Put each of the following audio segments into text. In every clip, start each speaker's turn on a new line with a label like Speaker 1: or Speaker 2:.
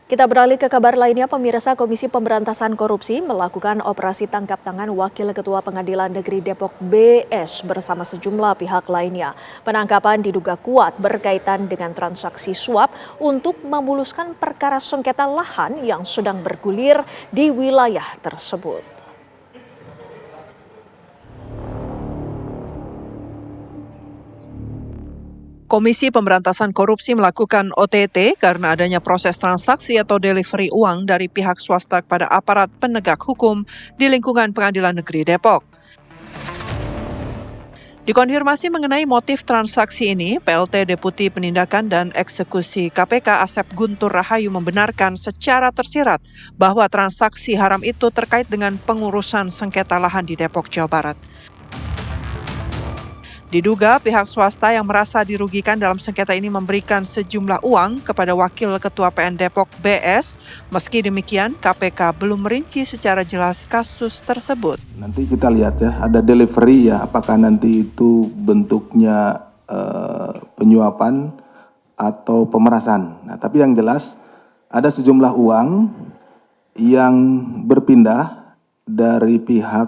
Speaker 1: Kita beralih ke kabar lainnya, pemirsa. Komisi Pemberantasan Korupsi melakukan operasi tangkap tangan Wakil Ketua Pengadilan Negeri Depok BS bersama sejumlah pihak lainnya. Penangkapan diduga kuat berkaitan dengan transaksi suap untuk memuluskan perkara sengketa lahan yang sedang bergulir di wilayah tersebut.
Speaker 2: Komisi Pemberantasan Korupsi melakukan OTT karena adanya proses transaksi atau delivery uang dari pihak swasta kepada aparat penegak hukum di lingkungan Pengadilan Negeri Depok. Dikonfirmasi mengenai motif transaksi ini, PLT Deputi Penindakan dan Eksekusi KPK Asep Guntur Rahayu membenarkan secara tersirat bahwa transaksi haram itu terkait dengan pengurusan sengketa lahan di Depok, Jawa Barat. Diduga pihak swasta yang merasa dirugikan dalam sengketa ini memberikan sejumlah uang kepada Wakil Ketua PN Depok BS. Meski demikian, KPK belum merinci secara jelas kasus tersebut.
Speaker 3: Nanti kita lihat ya, ada delivery ya, apakah nanti itu bentuknya penyuapan atau pemerasan. Nah, tapi yang jelas ada sejumlah uang yang berpindah dari pihak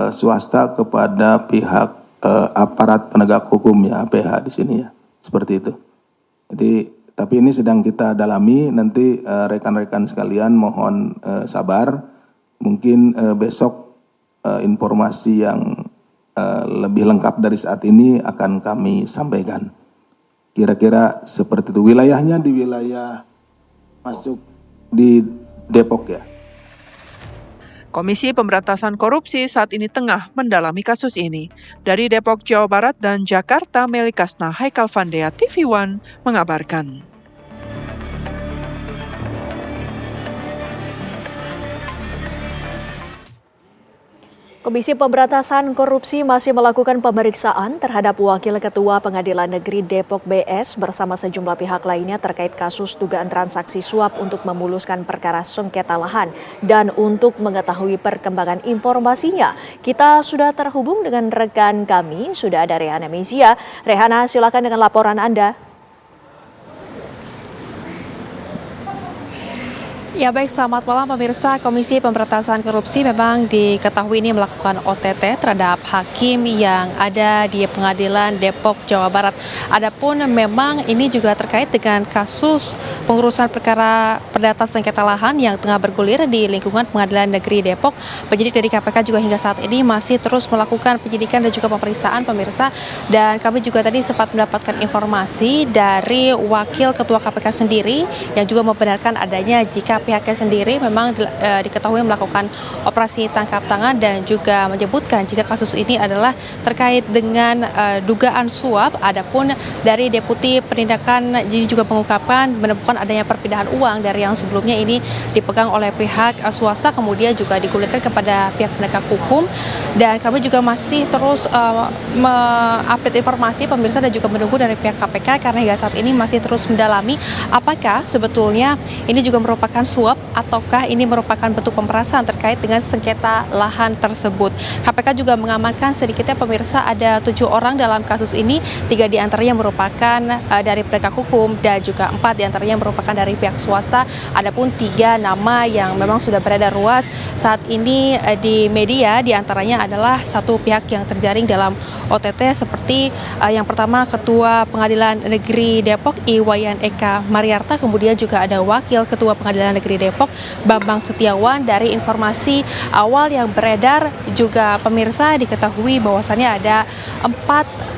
Speaker 3: swasta kepada pihak aparat penegak hukum ya, APH di sini ya, seperti itu. Jadi, tapi ini sedang kita dalami, nanti rekan-rekan sekalian mohon sabar, mungkin besok informasi yang lebih lengkap dari saat ini akan kami sampaikan. Kira-kira seperti itu, wilayahnya di wilayah masuk di Depok ya.
Speaker 2: Komisi Pemberantasan Korupsi saat ini tengah mendalami kasus ini. Dari Depok, Jawa Barat dan Jakarta, Meli Kasna, Haikal Vandea, TV One mengabarkan.
Speaker 1: Komisi Pemberantasan Korupsi masih melakukan pemeriksaan terhadap Wakil Ketua Pengadilan Negeri Depok BS bersama sejumlah pihak lainnya terkait kasus dugaan transaksi suap untuk memuluskan perkara sengketa lahan. Dan untuk mengetahui perkembangan informasinya, kita sudah terhubung dengan rekan kami, sudah ada Rehana Mezia. Rehana, silakan dengan laporan Anda.
Speaker 4: Ya baik, selamat malam pemirsa. Komisi Pemberantasan Korupsi memang diketahui ini melakukan OTT terhadap hakim yang ada di Pengadilan Depok, Jawa Barat. Adapun memang ini juga terkait dengan kasus pengurusan perkara perdata sengketa lahan yang tengah bergulir di lingkungan Pengadilan Negeri Depok. Penyidik dari KPK juga hingga saat ini masih terus melakukan penyidikan dan juga pemeriksaan pemirsa. Dan kami juga tadi sempat mendapatkan informasi dari Wakil Ketua KPK sendiri yang juga membenarkan adanya jika pihaknya sendiri memang diketahui melakukan operasi tangkap tangan dan juga menyebutkan jika kasus ini adalah terkait dengan dugaan suap. Adapun dari Deputi Penindakan juga mengungkapkan menemukan adanya perpindahan uang dari yang sebelumnya ini dipegang oleh pihak swasta kemudian juga digulirkan kepada pihak penegak hukum. Dan kami juga masih terus mengupdate informasi pemirsa dan juga menunggu dari pihak KPK karena hingga saat ini masih terus mendalami apakah sebetulnya ini juga merupakan suap ataukah ini merupakan bentuk pemerasan terkait dengan sengketa lahan tersebut. KPK juga mengamankan sedikitnya pemirsa ada 7 orang dalam kasus ini, 3 diantaranya merupakan dari penegak hukum dan juga 4 diantaranya merupakan dari pihak swasta. Adapun 3 nama yang memang sudah beredar luas saat ini di media diantaranya adalah satu pihak yang terjaring dalam OTT seperti yang pertama Ketua Pengadilan Negeri Depok Iwayan Eka Mariarta, kemudian juga ada Wakil Ketua Pengadilan Negeri Depok Bambang Setiawan. Dari informasi awal yang beredar juga pemirsa diketahui bahwasannya ada 4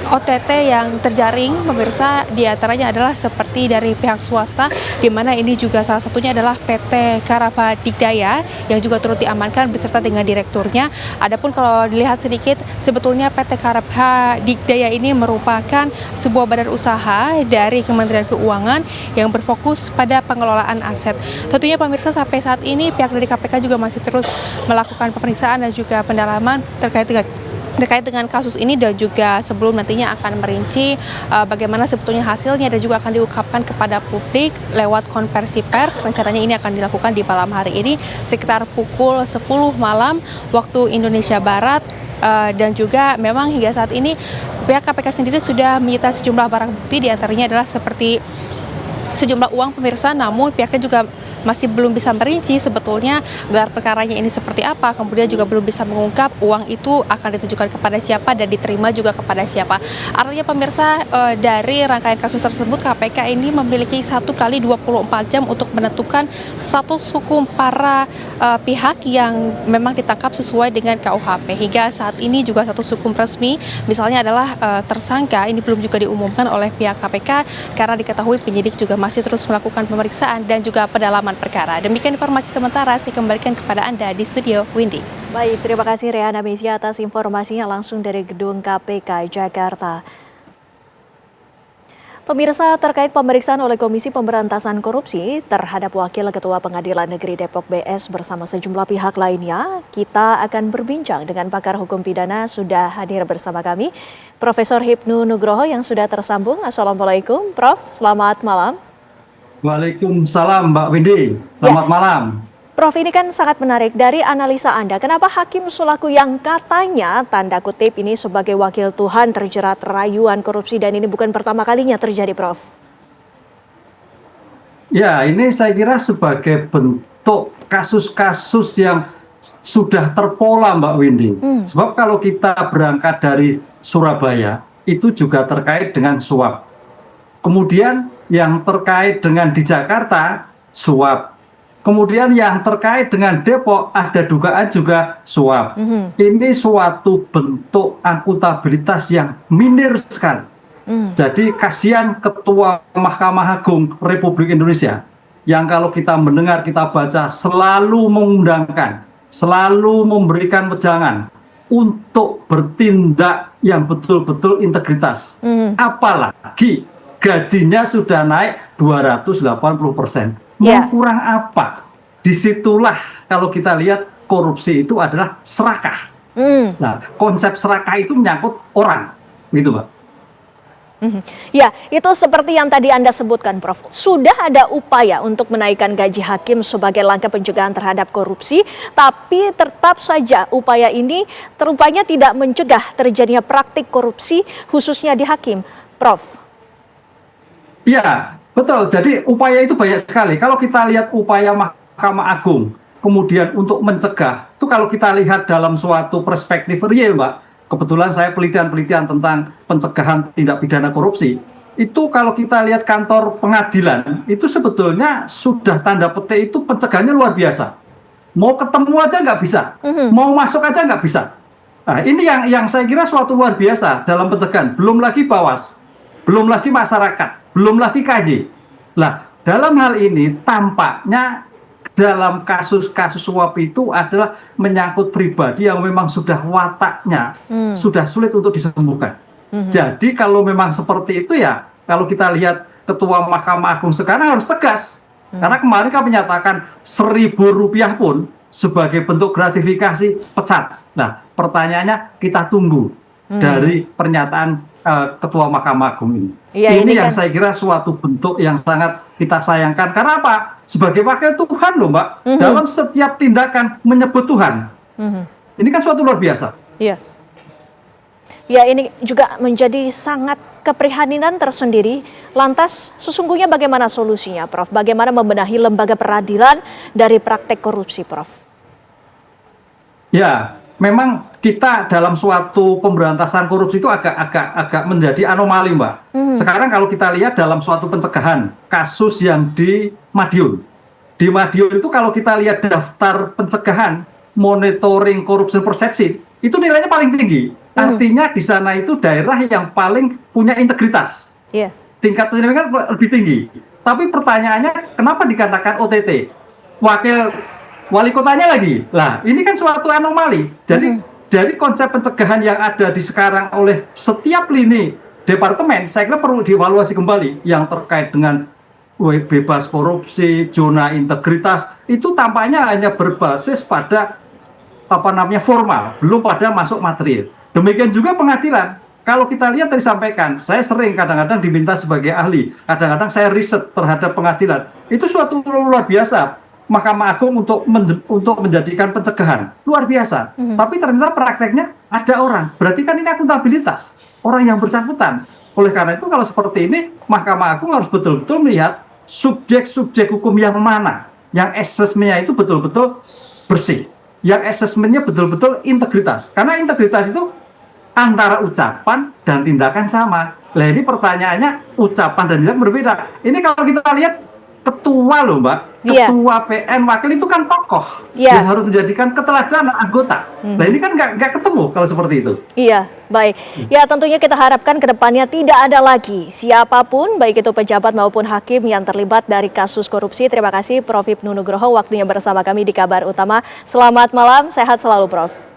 Speaker 4: OTT yang terjaring pemirsa, diantaranya adalah seperti dari pihak swasta, di mana ini juga salah satunya adalah PT Karapa Dikdaya yang juga turut diamankan beserta dengan direkturnya. Adapun kalau dilihat sedikit, sebetulnya PT Karapa Dikdaya ini merupakan sebuah badan usaha dari Kementerian Keuangan yang berfokus pada pengelolaan aset. Tentunya pemirsa sampai saat ini pihak dari KPK juga masih terus melakukan pemeriksaan dan juga pendalaman terkait dengan kasus ini dan juga sebelum nantinya akan merinci bagaimana sebetulnya hasilnya dan juga akan diungkapkan kepada publik lewat konversi pers. Rencananya ini akan dilakukan di malam hari ini sekitar pukul 10 malam waktu Indonesia Barat. Dan juga memang hingga saat ini pihak KPK sendiri sudah menyita sejumlah barang bukti, diantaranya adalah seperti sejumlah uang pemirsa, namun pihaknya juga masih belum bisa merinci sebetulnya gelar perkaranya ini seperti apa, kemudian juga belum bisa mengungkap uang itu akan ditujukan kepada siapa dan diterima juga kepada siapa. Artinya pemirsa, dari rangkaian kasus tersebut KPK ini memiliki 1 kali 24 jam untuk menentukan status hukum para pihak yang memang ditangkap sesuai dengan KUHP. Hingga saat ini juga status hukum resmi misalnya adalah tersangka ini belum juga diumumkan oleh pihak KPK karena diketahui penyidik juga masih terus melakukan pemeriksaan dan juga pendalaman perkara. Demikian informasi sementara, saya kembalikan kepada Anda di studio Windy.
Speaker 1: Baik, terima kasih Reana Mesia atas informasinya langsung dari Gedung KPK Jakarta. Pemirsa, terkait pemeriksaan oleh Komisi Pemberantasan Korupsi terhadap Wakil Ketua Pengadilan Negeri Depok BS bersama sejumlah pihak lainnya, kita akan berbincang dengan pakar hukum pidana sudah hadir bersama kami, Profesor Hipnu Nugroho yang sudah tersambung. Assalamualaikum, Prof. Selamat malam.
Speaker 5: Waalaikumsalam Mbak Windy, selamat malam.
Speaker 1: Prof, ini kan sangat menarik dari analisa Anda. Kenapa Hakim selaku yang katanya, tanda kutip ini sebagai wakil Tuhan terjerat rayuan korupsi dan ini bukan pertama kalinya terjadi, Prof?
Speaker 5: Ya, ini saya kira sebagai bentuk kasus-kasus yang sudah terpola Mbak Windy. Sebab kalau kita berangkat dari Surabaya, itu juga terkait dengan suap. Kemudian yang terkait dengan di Jakarta, suap. Kemudian yang terkait dengan Depok, ada dugaan juga suap. Ini suatu bentuk akuntabilitas yang minim sekali. Jadi kasihan Ketua Mahkamah Agung Republik Indonesia, yang kalau kita mendengar, kita baca, selalu mengundangkan, selalu memberikan wejangan untuk bertindak yang betul-betul integritas. Apalagi gajinya sudah naik 280%. Mau kurang apa? Disitulah kalau kita lihat korupsi itu adalah serakah. Nah, konsep serakah itu menyangkut orang, gitu Mbak.
Speaker 1: Ya, itu seperti yang tadi Anda sebutkan, Prof. Sudah ada upaya untuk menaikkan gaji hakim sebagai langkah pencegahan terhadap korupsi, tapi tetap saja upaya ini terupanya tidak mencegah terjadinya praktik korupsi, khususnya di hakim, Prof.
Speaker 5: Iya, betul. Jadi upaya itu banyak sekali. Kalau kita lihat upaya Mahkamah Agung, kemudian untuk mencegah, itu kalau kita lihat dalam suatu perspektif real, Mbak, kebetulan saya penelitian tentang pencegahan tindak pidana korupsi, itu kalau kita lihat kantor pengadilan, itu sebetulnya sudah tanda petik itu pencegahannya luar biasa. Mau ketemu aja nggak bisa, mau masuk aja nggak bisa. Nah, ini yang saya kira suatu luar biasa dalam pencegahan. Belum lagi Bawas, belum lagi masyarakat, belum lagi KJ. Nah, dalam hal ini tampaknya dalam kasus-kasus suap itu adalah menyangkut pribadi yang memang sudah wataknya sudah sulit untuk disembuhkan. Jadi kalau memang seperti itu ya, kalau kita lihat Ketua Mahkamah Agung sekarang harus tegas. Karena kemarin kan menyatakan Rp1.000 pun sebagai bentuk gratifikasi pecat. Nah, pertanyaannya kita tunggu dari pernyataan Ketua Mahkamah Agung ini.
Speaker 1: Ya,
Speaker 5: ini yang
Speaker 1: kan
Speaker 5: saya kira suatu bentuk yang sangat kita sayangkan. Karena apa? Sebagai wakil Tuhan loh Mbak, dalam setiap tindakan menyebut Tuhan. Ini kan suatu luar biasa.
Speaker 1: Iya. Ya, ini juga menjadi sangat keprihatinan tersendiri. Lantas sesungguhnya bagaimana solusinya, Prof? Bagaimana membenahi lembaga peradilan dari praktek korupsi, Prof?
Speaker 5: Ya, memang kita dalam suatu pemberantasan korupsi itu agak menjadi anomali, Mbak. Sekarang kalau kita lihat dalam suatu pencegahan kasus yang di Madiun. Di Madiun itu kalau kita lihat daftar pencegahan monitoring korupsi persepsi, itu nilainya paling tinggi. Artinya di sana itu daerah yang paling punya integritas. Tingkat penyelidikan lebih tinggi. Tapi pertanyaannya, kenapa dikatakan OTT? Wali kotanya lagi. Lah, ini kan suatu anomali. Jadi dari konsep pencegahan yang ada di sekarang oleh setiap lini departemen, saya kira perlu dievaluasi kembali yang terkait dengan bebas korupsi, zona integritas, itu tampaknya hanya berbasis pada formal, belum pada masuk material. Demikian juga pengadilan. Kalau kita lihat tadi sampaikan, saya sering kadang-kadang diminta sebagai ahli, kadang-kadang saya riset terhadap pengadilan. Itu suatu luar biasa. Mahkamah Agung untuk menjadikan pencegahan luar biasa. Tapi ternyata prakteknya ada orang. Berarti kan ini akuntabilitas orang yang bersangkutan. Oleh karena itu kalau seperti ini, Mahkamah Agung harus betul-betul melihat subjek-subjek hukum yang mana yang asesmennya itu betul-betul bersih, yang asesmennya betul-betul integritas. Karena integritas itu antara ucapan dan tindakan sama. Lah ini pertanyaannya ucapan dan tindakan berbeda. Ini kalau kita lihat ketua loh Mbak, ketua PN wakil itu kan tokoh yang harus menjadikan keteladanan anggota. Nah ini kan nggak ketemu kalau seperti itu.
Speaker 1: Iya, baik. Ya tentunya kita harapkan ke depannya tidak ada lagi siapapun, baik itu pejabat maupun hakim yang terlibat dari kasus korupsi. Terima kasih Prof. Ibnu Nugroho waktunya bersama kami di Kabar Utama. Selamat malam, sehat selalu Prof.